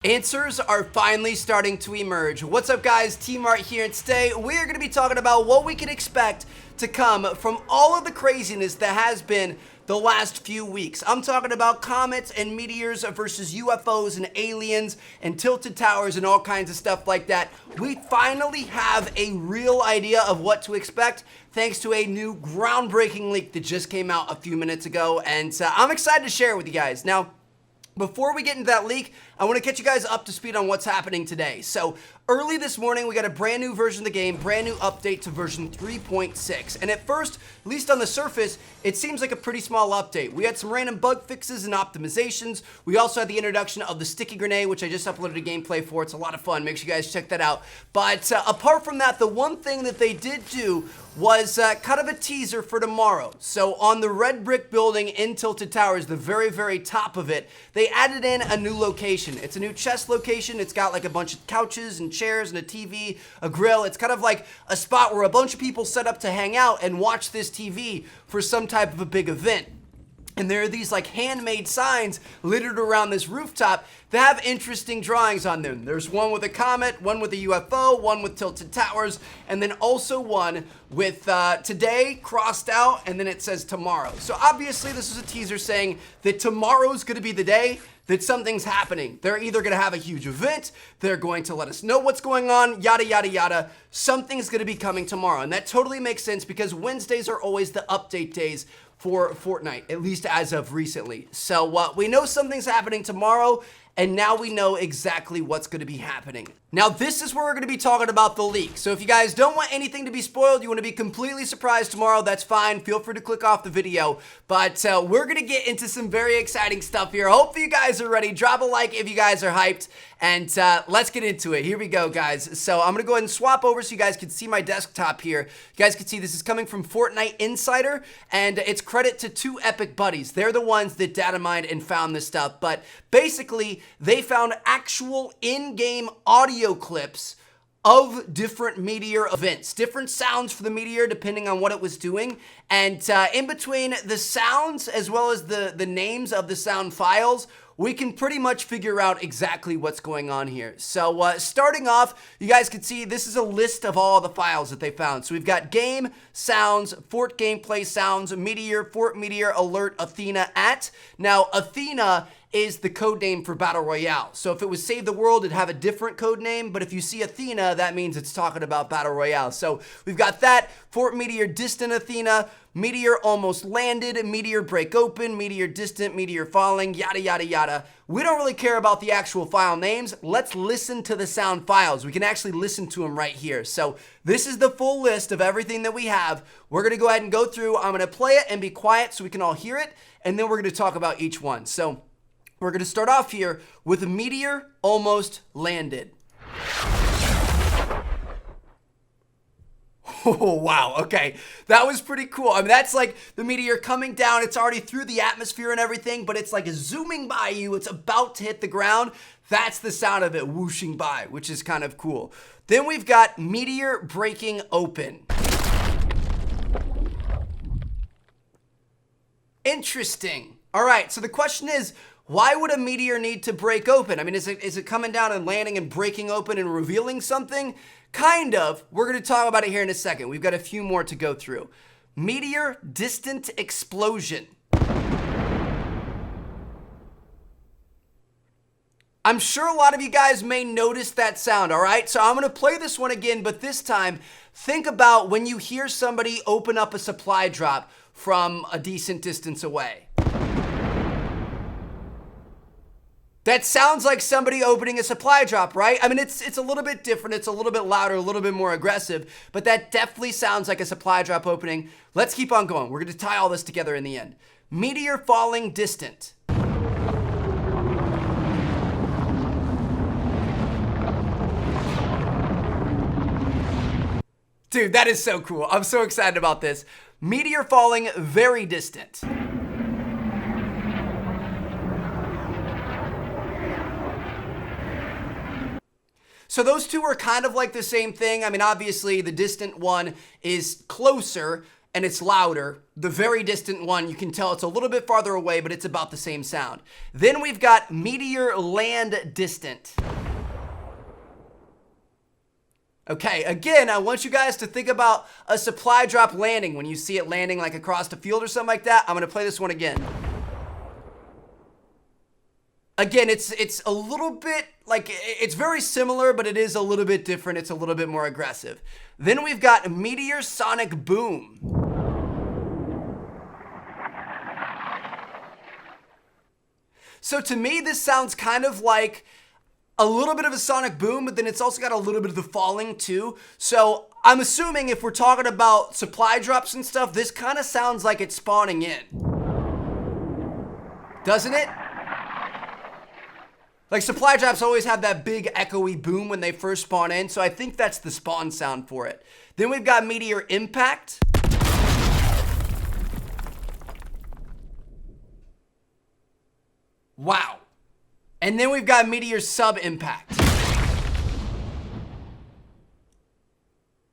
Answers are finally starting to emerge. What's up, guys? T-Mart here, and today we're going to be talking about what we can expect to come from all of the craziness that has been the last few weeks. I'm talking about comets and meteors versus UFOs and aliens and tilted towers and all kinds of stuff like that. We finally have a real idea of what to expect thanks to a new groundbreaking leak that just came out a few minutes ago, and I'm excited to share it with you guys. Now, before we get into that leak, I want to catch you guys up to speed on what's happening today. So early this morning, we got a brand new version of the game, brand new update to version 3.6. And at first, at least on the surface, it seems like a pretty small update. We had some random bug fixes and optimizations. We also had the introduction of the sticky grenade, which I just uploaded a gameplay for. It's a lot of fun. Make sure you guys check that out. But apart from that, the one thing that they did do was kind of a teaser for tomorrow. So on the red brick building in Tilted Towers, the very, very top of it, they added in a new location. It's a new chest location. It's got like a bunch of couches and chairs and a TV, a grill. It's kind of like a spot where a bunch of people set up to hang out and watch this TV for some type of a big event. And there are these like handmade signs littered around this rooftop that have interesting drawings on them. There's one with a comet, one with a UFO, one with tilted towers, and then also one with today crossed out, and then it says tomorrow. So obviously this is a teaser saying that tomorrow's gonna be the day that something's happening. They're either gonna have a huge event, they're going to let us know what's going on, yada, yada, yada. Something's gonna be coming tomorrow. And that totally makes sense because Wednesdays are always the update days for Fortnite, at least as of recently. So we know something's happening tomorrow, and now we know exactly what's going to be happening. Now, this is where we're going to be talking about the leak. So if you guys don't want anything to be spoiled, you want to be completely surprised tomorrow, that's fine. Feel free to click off the video. But we're going to get into some very exciting stuff here. Hopefully you guys are ready. Drop a like if you guys are hyped. And let's get into it. Here we go, guys. So I'm going to go ahead and swap over so you guys can see my desktop here. You guys can see this is coming from Fortnite Insider, and it's credit to two epic buddies. They're the ones that data mined and found this stuff. But basically, they found actual in-game audio clips of different Meteor events, different sounds for the Meteor depending on what it was doing. And in between the sounds as well as the names of the sound files, we can pretty much figure out exactly what's going on here. So starting off, you guys can see this is a list of all the files that they found. So we've got game, sounds, Fort gameplay sounds, Meteor, Fort Meteor, alert, Athena at. Now, Athena is the code name for Battle Royale. So if it was Save the World, it'd have a different code name, but if you see Athena, that means it's talking about Battle Royale. So we've got that, Fort Meteor, distant Athena, Meteor almost landed, Meteor break open, Meteor distant, Meteor falling, yada, yada, yada. We don't really care about the actual file names. Let's listen to the sound files. We can actually listen to them right here. So this is the full list of everything that we have. We're gonna go ahead and go through. I'm gonna play it and be quiet so we can all hear it, and then we're gonna talk about each one. So we're going to start off here with a Meteor almost landed. Oh, wow. Okay. That was pretty cool. I mean, that's like the Meteor coming down. It's already through the atmosphere and everything, but it's like zooming by you. It's about to hit the ground. That's the sound of it whooshing by, which is kind of cool. Then we've got Meteor breaking open. Interesting. All right. So the question is, why would a Meteor need to break open? I mean, is it coming down and landing and breaking open and revealing something? Kind of. We're going to talk about it here in a second. We've got a few more to go through. Meteor distant explosion. I'm sure a lot of you guys may notice that sound, all right? So I'm going to play this one again, but this time, think about when you hear somebody open up a supply drop from a decent distance away. That sounds like somebody opening a supply drop, right? I mean, it's a little bit different. It's a little bit louder, a little bit more aggressive, but that definitely sounds like a supply drop opening. Let's keep on going. We're going to tie all this together in the end. Meteor falling distant. Dude, that is so cool. I'm so excited about this. Meteor falling very distant. So those two are kind of like the same thing. I mean, obviously the distant one is closer and it's louder. The very distant one, you can tell it's a little bit farther away, but it's about the same sound. Then we've got Meteor Land Distant. Okay, again, I want you guys to think about a supply drop landing. When you see it landing like across the field or something like that, I'm gonna play this one again. Again, it's a little bit, like, it's very similar, but it is a little bit different. It's a little bit more aggressive. Then we've got Meteor Sonic Boom. So to me, this sounds kind of like a little bit of a sonic boom, but then it's also got a little bit of the falling too. So I'm assuming if we're talking about supply drops and stuff, this kind of sounds like it's spawning in. Doesn't it? Like, supply drops always have that big echoey boom when they first spawn in, so I think that's the spawn sound for it. Then we've got Meteor Impact. Wow. And then we've got Meteor Sub-Impact.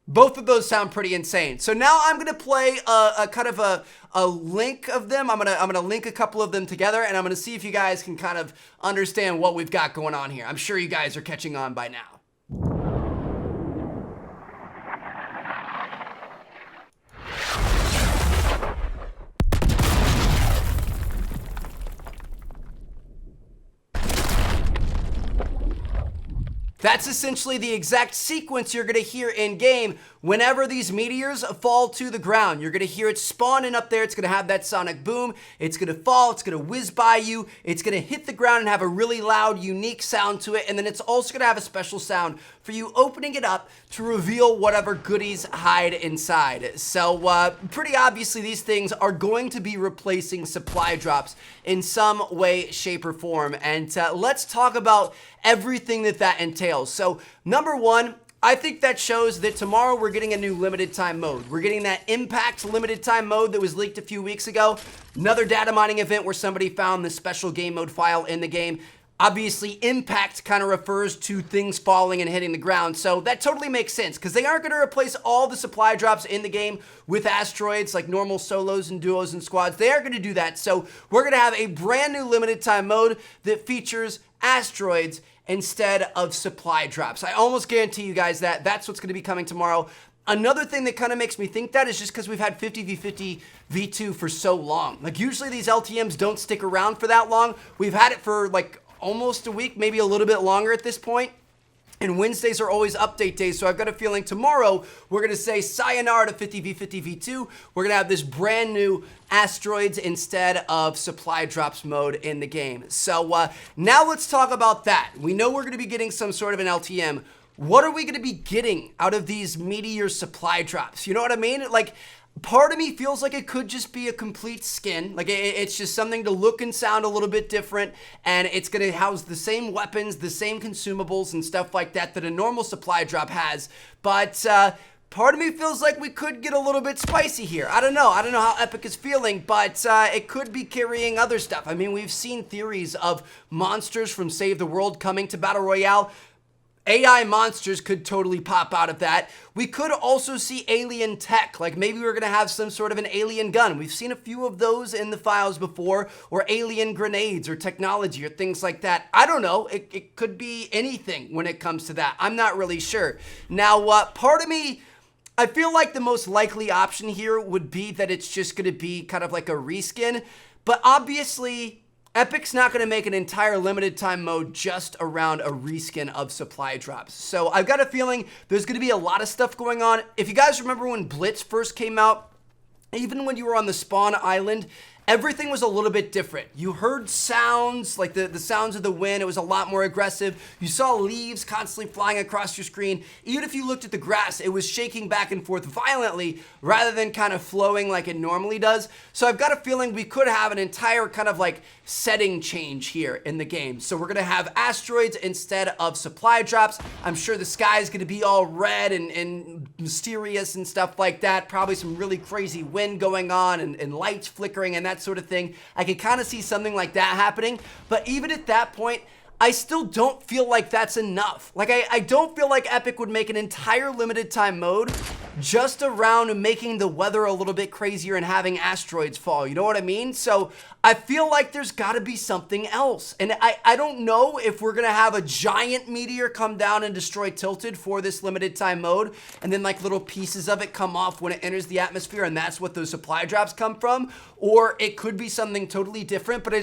Both of those sound pretty insane. So now I'm gonna play a kind of a link of them. I'm gonna link a couple of them together, and I'm gonna see if you guys can kind of understand what we've got going on here. I'm sure you guys are catching on by now. That's essentially the exact sequence you're gonna hear in game whenever these meteors fall to the ground. You're gonna hear it spawning up there. It's gonna have that sonic boom. It's gonna fall. It's gonna whiz by you. It's gonna hit the ground and have a really loud, unique sound to it. And then it's also gonna have a special sound for you opening it up to reveal whatever goodies hide inside. So pretty obviously these things are going to be replacing supply drops in some way, shape, or form. And let's talk about everything that entails. So number one, I think that shows that tomorrow we're getting a new limited time mode. We're getting that Impact limited time mode that was leaked a few weeks ago. Another data mining event where somebody found the special game mode file in the game. Obviously, Impact kind of refers to things falling and hitting the ground, so that totally makes sense, because they aren't going to replace all the supply drops in the game with asteroids like normal solos and duos and squads. They aren't going to do that, so we're going to have a brand new limited time mode that features asteroids instead of supply drops. I almost guarantee you guys that that's what's going to be coming tomorrow. Another thing that kind of makes me think that is just because we've had 50v50 V2 for so long. Like, usually these LTMs don't stick around for that long. We've had it for like almost a week, maybe a little bit longer at this point. And Wednesdays are always update days, so I've got a feeling tomorrow we're going to say sayonara to 50v50 V2. We're going to have this brand new asteroids instead of supply drops mode in the game. So now let's talk about that. We know we're going to be getting some sort of an LTM. What are we going to be getting out of these Meteor supply drops? You know what I mean? Like, part of me feels like it could just be a complete skin. Like, it's just something to look and sound a little bit different, and it's going to house the same weapons, the same consumables and stuff like that that a normal supply drop has. But part of me feels like we could get a little bit spicy here. I don't know how Epic is feeling, but it could be carrying other stuff. I mean, we've seen theories of monsters from Save the World coming to Battle Royale. AI monsters could totally pop out of that. We could also see alien tech, like maybe we're gonna have some sort of an alien gun. We've seen a few of those in the files before, or alien grenades or technology or things like that. I don't know, it could be anything when it comes to that. I'm not really sure. Now, part of me, I feel like the most likely option here would be that it's just gonna be kind of like a reskin, but obviously, Epic's not going to make an entire limited time mode just around a reskin of supply drops. So I've got a feeling there's going to be a lot of stuff going on. If you guys remember when Blitz first came out, even when you were on the spawn island, everything was a little bit different. You heard sounds, like the sounds of the wind. It was a lot more aggressive. You saw leaves constantly flying across your screen. Even if you looked at the grass, it was shaking back and forth violently rather than kind of flowing like it normally does. So I've got a feeling we could have an entire kind of like setting change here in the game. So we're gonna have asteroids instead of supply drops. I'm sure the sky is gonna be all red and mysterious and stuff like that. Probably some really crazy wind going on and lights flickering and that sort of thing. I can kind of see something like that happening, but even at that point, I still don't feel like that's enough. Like, I don't feel like Epic would make an entire limited time mode just around making the weather a little bit crazier and having asteroids fall. You know what I mean? So I feel like there's got to be something else. And I don't know if we're going to have a giant meteor come down and destroy Tilted for this limited time mode, and then like little pieces of it come off when it enters the atmosphere, and that's what those supply drops come from. Or it could be something totally different, but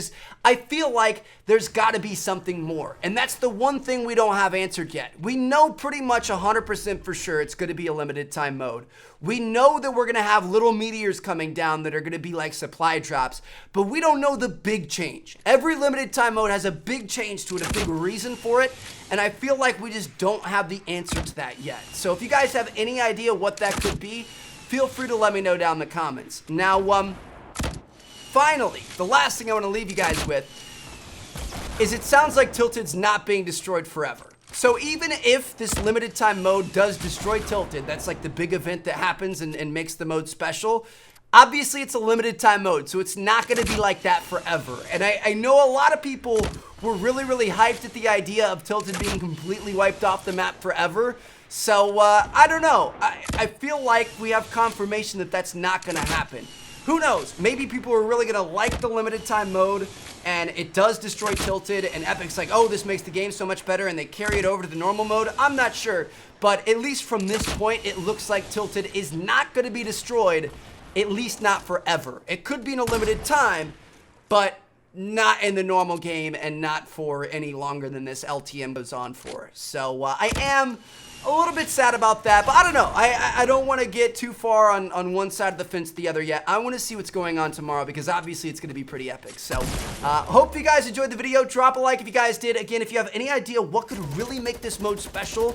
I feel like there's got to be something more. And that's the one thing we don't have answered yet. We know pretty much 100% for sure it's going to be a limited time mode. We know that we're going to have little meteors coming down that are going to be like supply drops, but we don't know the big change. Every limited time mode has a big change to it, a big reason for it, and I feel like we just don't have the answer to that yet. So if you guys have any idea what that could be, feel free to let me know down in the comments. Now, finally, the last thing I want to leave you guys with is it sounds like Tilted's not being destroyed forever. So even if this limited time mode does destroy Tilted, that's like the big event that happens and makes the mode special, obviously it's a limited time mode, so it's not going to be like that forever. And I know a lot of people were really hyped at the idea of Tilted being completely wiped off the map forever. So I don't know. I feel like we have confirmation that that's not going to happen. Who knows? Maybe people are really going to like the limited time mode and it does destroy Tilted, and Epic's like, oh, this makes the game so much better, and they carry it over to the normal mode. I'm not sure, but at least from this point, it looks like Tilted is not going to be destroyed, at least not forever. It could be in a limited time, but not in the normal game and not for any longer than this LTM goes on for. So I am a little bit sad about that, but I don't know. I don't want to get too far on one side of the fence to the other yet. I want to see what's going on tomorrow because obviously it's going to be pretty epic. So hope you guys enjoyed the video. Drop a like if you guys did. Again, if you have any idea what could really make this mode special,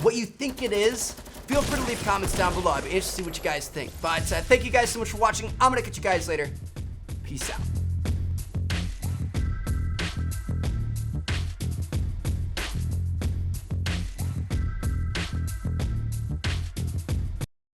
what you think it is, feel free to leave comments down below. I'd be interested to see what you guys think. But thank you guys so much for watching. I'm going to catch you guys later. Peace out.